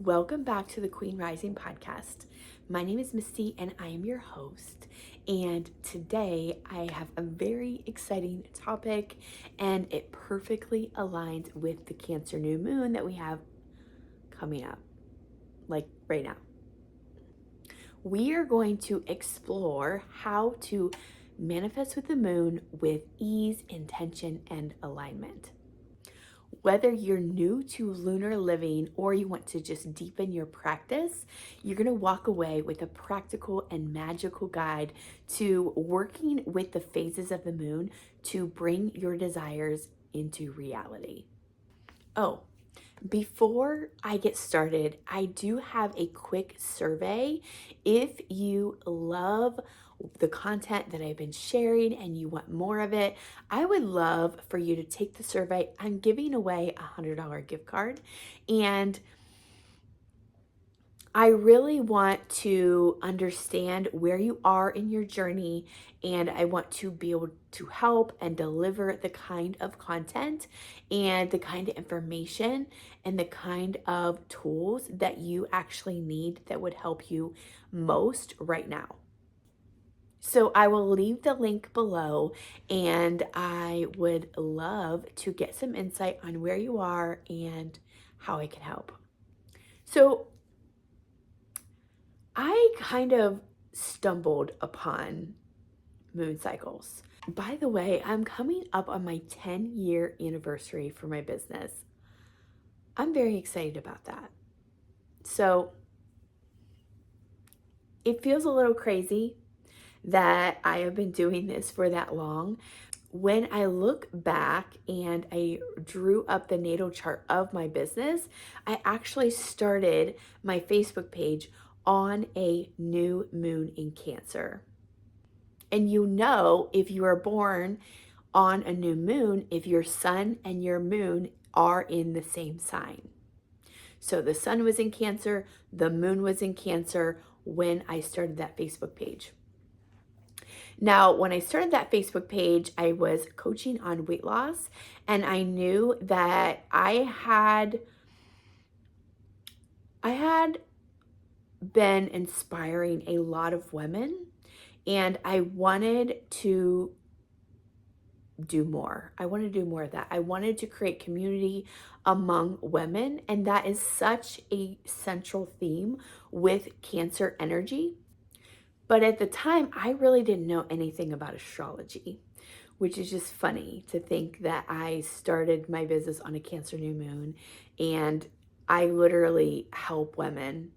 Welcome back to the Queen Rising podcast. My name is Misty and I am your host. And today I have a very exciting topic and it perfectly aligns with the Cancer new moon that we have coming up, like right now. We are going to explore how to manifest with the moon with ease, intention, and alignment. Whether you're new to lunar living or you want to just deepen your practice, you're going to walk away with a practical and magical guide to working with the phases of the moon to bring your desires into reality. Oh, before I get started, I do have a quick survey. If you love the content that I've been sharing and you want more of it, I would love for you to take the survey. I'm giving away a $100 gift card, and I really want to understand where you are in your journey, and I want to be able to help and deliver the kind of content and the kind of information and the kind of tools that you actually need that would help you most right now. So I will leave the link below, and I would love to get some insight on where you are and how I can help. So I kind of stumbled upon moon cycles. By the way, I'm coming up on my 10-year anniversary for my business. I'm very excited about that. So it feels a little crazy that I have been doing this for that long. When I look back and I drew up the natal chart of my business, I actually started my Facebook page on a new moon in Cancer. And if you are born on a new moon, if your sun and your moon are in the same sign. So the sun was in Cancer, the moon was in Cancer when I started that Facebook page. Now, when I started that Facebook page, I was coaching on weight loss, and I knew that I had been inspiring a lot of women, and I wanted to do more. I wanted to do more of that. I wanted to create community among women, and that is such a central theme with Cancer energy. But at the time, I really didn't know anything about astrology, which is just funny to think that I started my business on a Cancer new moon, and I literally help women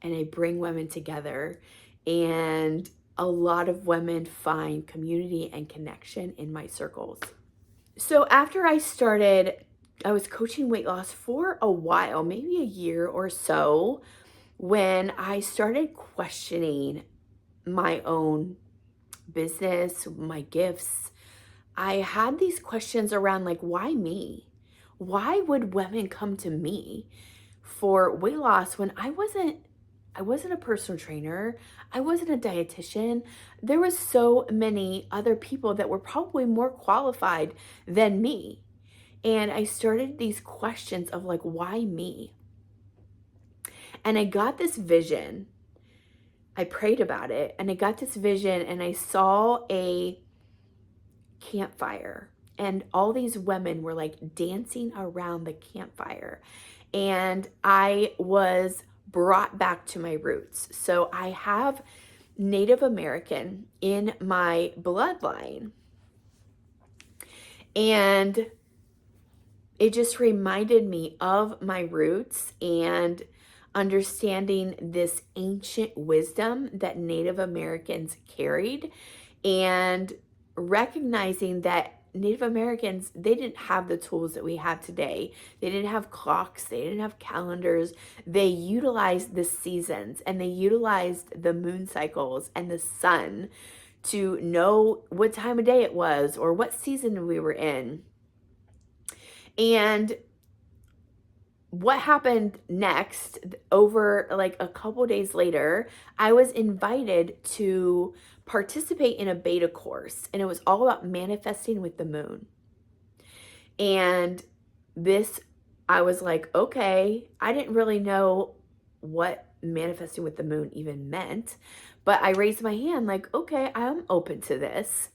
and I bring women together, and a lot of women find community and connection in my circles. So after I was coaching weight loss for a while, maybe a year or so, when I started questioning my own business, my gifts, I had these questions around like, why me? Why would women come to me for weight loss when I wasn't a personal trainer. I wasn't a dietitian. There was so many other people that were probably more qualified than me. And I started these questions of like, why me? And I got this vision. I prayed about it and I got this vision, and I saw a campfire, and all these women were like dancing around the campfire. And I was brought back to my roots. So I have Native American in my bloodline. And it just reminded me of my roots and understanding this ancient wisdom that Native Americans carried, and recognizing that Native Americans, they didn't have the tools that we have today. They didn't have clocks, they didn't have calendars. They utilized the seasons, and they utilized the moon cycles and the sun to know what time of day it was or what season we were in. And what happened next, over like a couple days later, I was invited to participate in a beta course, and it was all about manifesting with the moon. And this I was like, okay, I didn't really know what manifesting with the moon even meant, but I raised my hand like, okay, I'm open to this.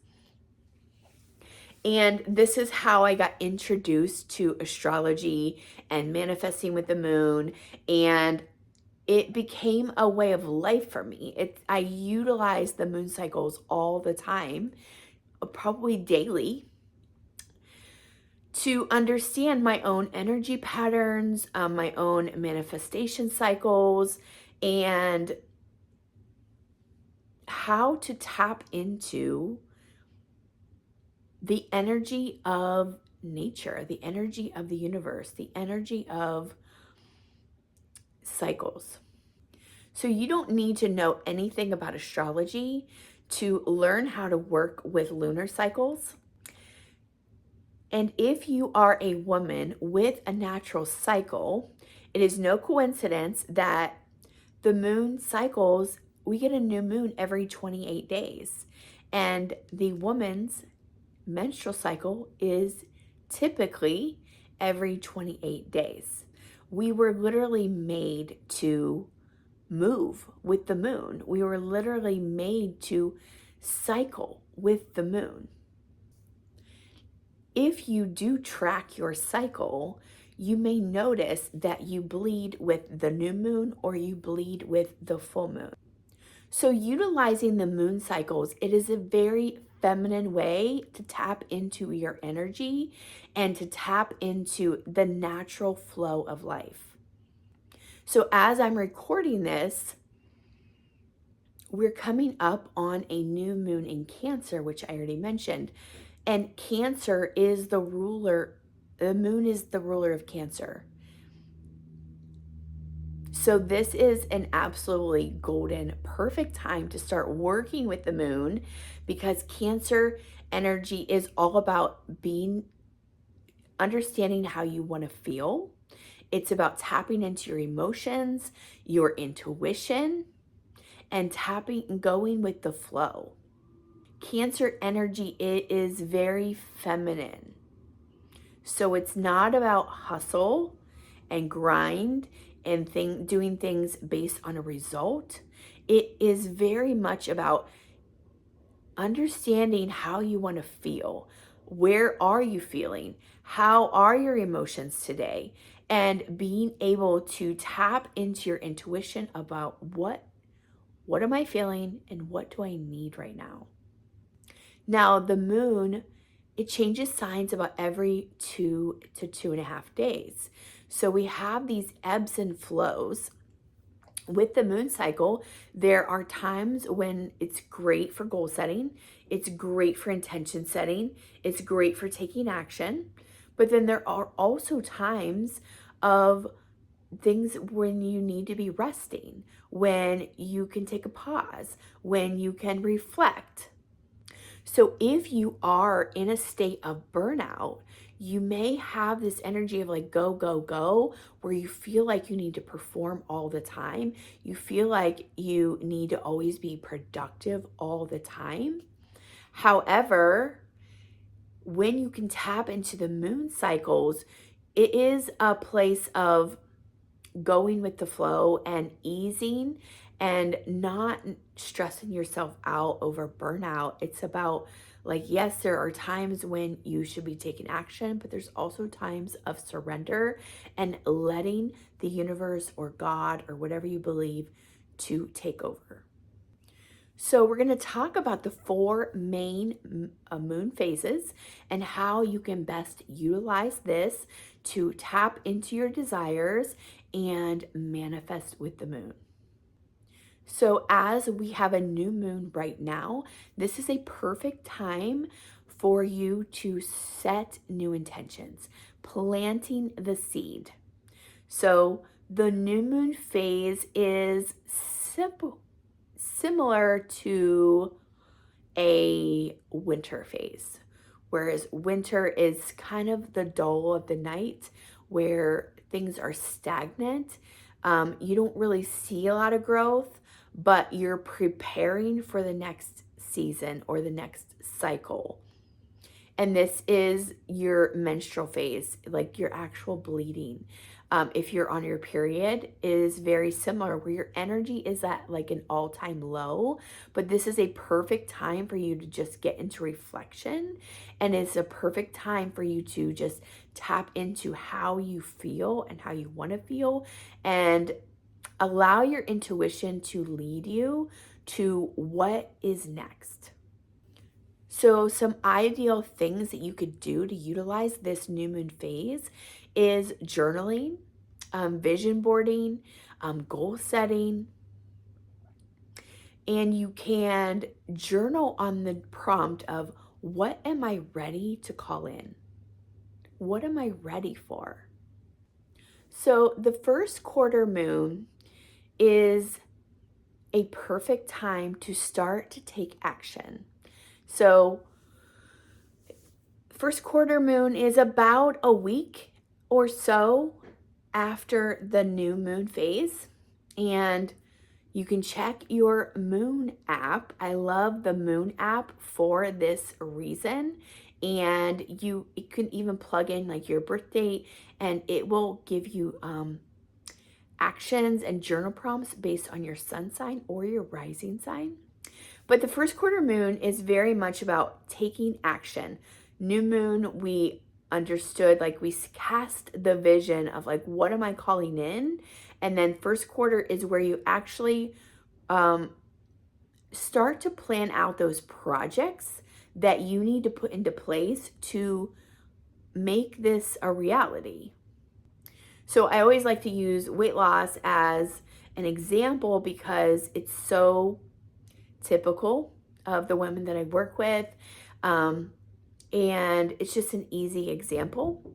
And this is how I got introduced to astrology and manifesting with the moon. And it became a way of life for me. I utilize the moon cycles all the time, probably daily, to understand my own energy patterns, my own manifestation cycles, and how to tap into the energy of nature, the energy of the universe, the energy of cycles. So you don't need to know anything about astrology to learn how to work with lunar cycles. And if you are a woman with a natural cycle, it is no coincidence that the moon cycles, we get a new moon every 28 days. And the woman's menstrual cycle is typically every 28 days. We were literally made to move with the moon. We were literally made to cycle with the moon. If you do track your cycle, you may notice that you bleed with the new moon or you bleed with the full moon. So utilizing the moon cycles, it is a very feminine way to tap into your energy and to tap into the natural flow of life. So as I'm recording this, we're coming up on a new moon in Cancer, which I already mentioned. And Cancer is the ruler, the moon is the ruler of Cancer. So this is an absolutely golden, perfect time to start working with the moon, because Cancer energy is all about understanding how you want to feel. It's about tapping into your emotions, your intuition, and tapping and going with the flow. Cancer energy, it is very feminine. So it's not about hustle and grind and doing things based on a result. It is very much about understanding how you want to feel. Where are you feeling? How are your emotions today? And being able to tap into your intuition about what am I feeling and what do I need right now? Now, the moon, it changes signs about every 2 to 2.5 days. So we have these ebbs and flows. With the moon cycle, there are times when it's great for goal setting, it's great for intention setting, it's great for taking action. But then there are also times of things when you need to be resting, when you can take a pause, when you can reflect. So if you are in a state of burnout, you may have this energy of like go, go, go, where you feel like you need to perform all the time. You feel like you need to always be productive all the time. However, when you can tap into the moon cycles, it is a place of going with the flow and easing and not stressing yourself out over burnout. It's about like, yes, there are times when you should be taking action, but there's also times of surrender and letting the universe or God or whatever you believe to take over. So we're going to talk about the 4 main moon phases and how you can best utilize this to tap into your desires and manifest with the moon. So as we have a new moon right now, this is a perfect time for you to set new intentions, planting the seed. So the new moon phase is similar to a winter phase, whereas winter is kind of the dull of the night where things are stagnant. You don't really see a lot of growth, but you're preparing for the next season or the next cycle. And this is your menstrual phase, like your actual bleeding. If you're on your period, it is very similar where your energy is at like an all-time low, but this is a perfect time for you to just get into reflection, and it's a perfect time for you to just tap into how you feel and how you want to feel, and allow your intuition to lead you to what is next. So, some ideal things that you could do to utilize this new moon phase is journaling, vision boarding, goal setting, and you can journal on the prompt of what am I ready to call in? What am I ready for? So, the first quarter moon is a perfect time to start to take action. So, first quarter moon is about a week or so after the new moon phase, and you can check your moon app. I love the moon app for this reason. And it can even plug in like your birth date, and it will give you actions and journal prompts based on your sun sign or your rising sign. But the first quarter moon is very much about taking action. New moon, we understood, like we cast the vision of like, what am I calling in? And then first quarter is where you actually start to plan out those projects that you need to put into place to make this a reality. So I always like to use weight loss as an example because it's so typical of the women that I work with. And it's just an easy example.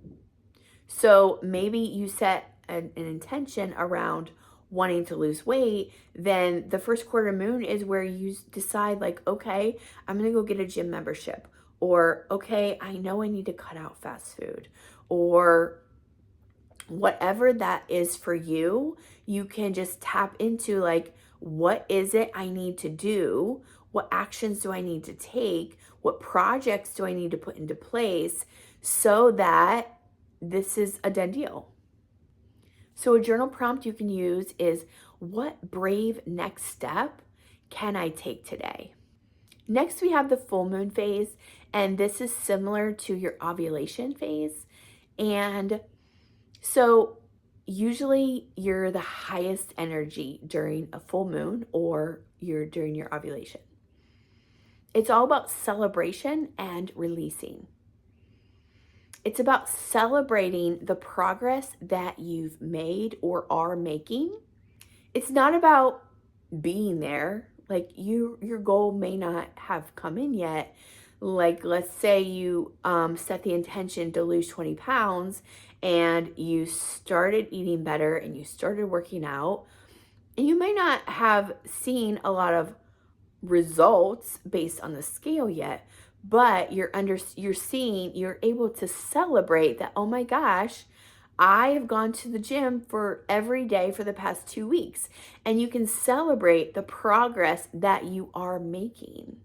So maybe you set an intention around wanting to lose weight, then the first quarter moon is where you decide like, okay, I'm going to go get a gym membership, or okay, I know I need to cut out fast food, or whatever that is for you. You can just tap into like, what is it I need to do? What actions do I need to take? What projects do I need to put into place so that this is a done deal? So a journal prompt you can use is, what brave next step can I take today? Next, we have the full moon phase, and this is similar to your ovulation phase. And so usually you're the highest energy during a full moon or you're during your ovulation. It's all about celebration and releasing. It's about celebrating the progress that you've made or are making. It's not about being there. Like your goal may not have come in yet. Like let's say you set the intention to lose 20 pounds and you started eating better and you started working out, and you may not have seen a lot of results based on the scale yet, but you're able to celebrate that, oh my gosh, I have gone to the gym for every day for the past 2 weeks, and you can celebrate the progress that you are making.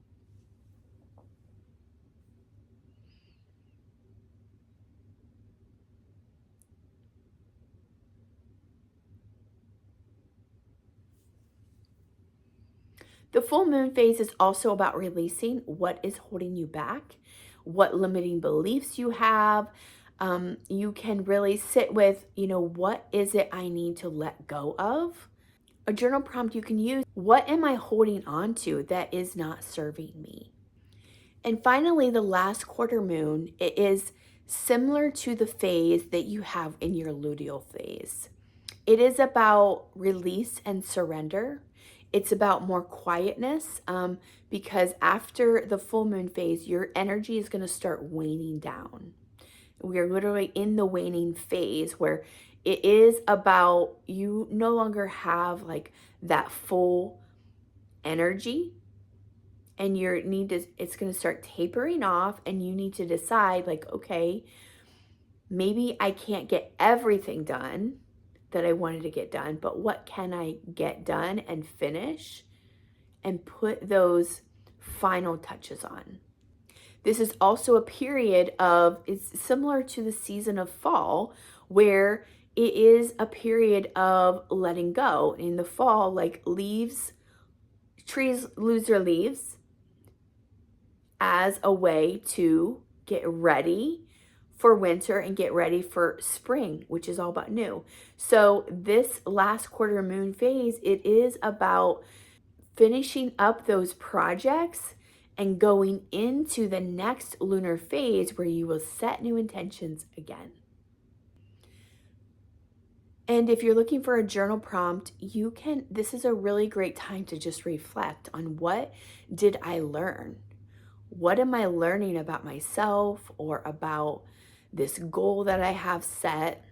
The full moon phase is also about releasing what is holding you back, what limiting beliefs you have. You can really sit with, what is it I need to let go of? A journal prompt you can use, what am I holding on to that is not serving me? And finally, the last quarter moon, it is similar to the phase that you have in your luteal phase. It is about release and surrender. It's about more quietness, because after the full moon phase, your energy is going to start waning down. We are literally in the waning phase where it is about you no longer have like that full energy, and it's going to start tapering off, and you need to decide like, okay, maybe I can't get everything done that I wanted to get done, but what can I get done and finish and put those final touches on? This is also a period of, it's similar to the season of fall, where it is a period of letting go. In the fall, like trees lose their leaves as a way to get ready for winter and get ready for spring, which is all about new. So this last quarter moon phase, it is about finishing up those projects and going into the next lunar phase where you will set new intentions again. And if you're looking for a journal prompt, this is a really great time to just reflect on, what did I learn? What am I learning about myself or about this goal that I have set?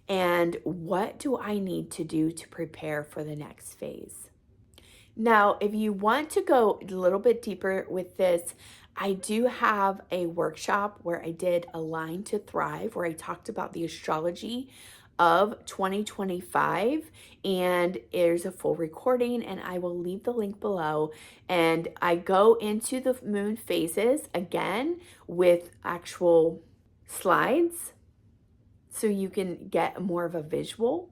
And what do I need to do to prepare for the next phase? Now, if you want to go a little bit deeper with this, I do have a workshop where I did Align to Thrive, where I talked about the astrology of 2025, and there's a full recording, and I will leave the link below. And I go into the moon phases again with actual slides so you can get more of a visual.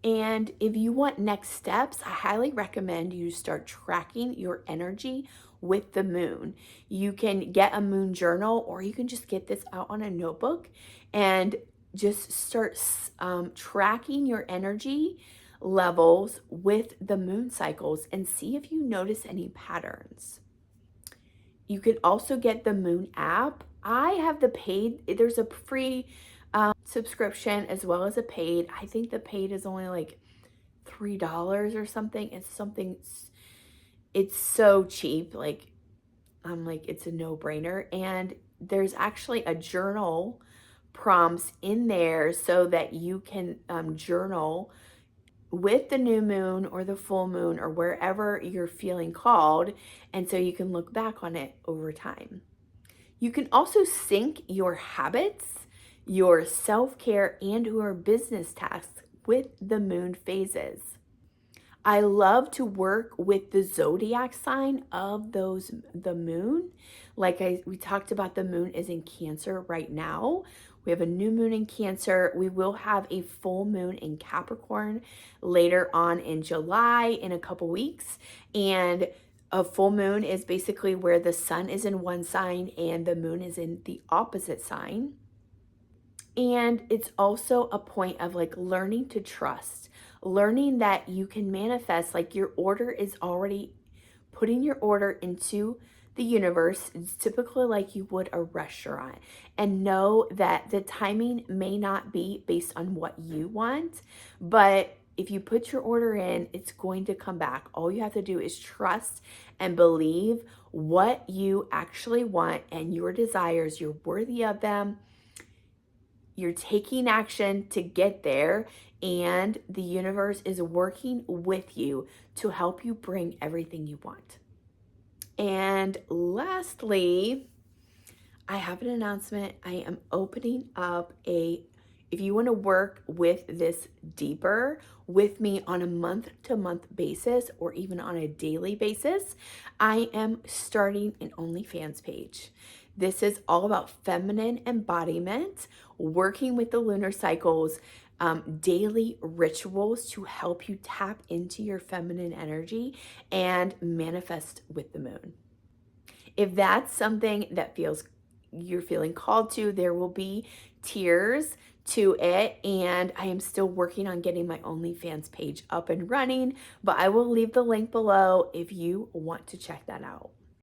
And if you want next steps, I highly recommend you start tracking your energy with the moon. You can get a moon journal, or you can just get this out on a notebook and just start tracking your energy levels with the moon cycles and see if you notice any patterns. You can also get the moon app. I have the paid, there's a free subscription as well as a paid. I think the paid is only like $3 or something. It's so cheap. Like, I'm like, it's a no-brainer. And there's actually a journal prompts in there so that you can journal with the new moon or the full moon or wherever you're feeling called. And so you can look back on it over time. You can also sync your habits, your self-care, and your business tasks with the moon phases. I love to work with the zodiac sign of the moon. Like we talked about, the moon is in Cancer right now. We have a new moon in Cancer. We will have a full moon in Capricorn later on in July, in a couple weeks. And a full moon is basically where the sun is in one sign and the moon is in the opposite sign. And it's also a point of like learning to trust, learning that you can manifest, like your order is already putting your order into the universe. It's typically like you would a restaurant, and know that the timing may not be based on what you want, but if you put your order in, it's going to come back. All you have to do is trust and believe what you actually want and your desires. You're worthy of them. You're taking action to get there, and the universe is working with you to help you bring everything you want. And lastly, I have an announcement. I am opening up if you want to work with this deeper with me on a month-to-month basis or even on a daily basis, I am starting an OnlyFans page. This is all about feminine embodiment, working with the lunar cycles, daily rituals to help you tap into your feminine energy and manifest with the moon. If that's something that you're feeling called to, there will be tiers to it, and I am still working on getting my OnlyFans page up and running, but I will leave the link below if you want to check that out.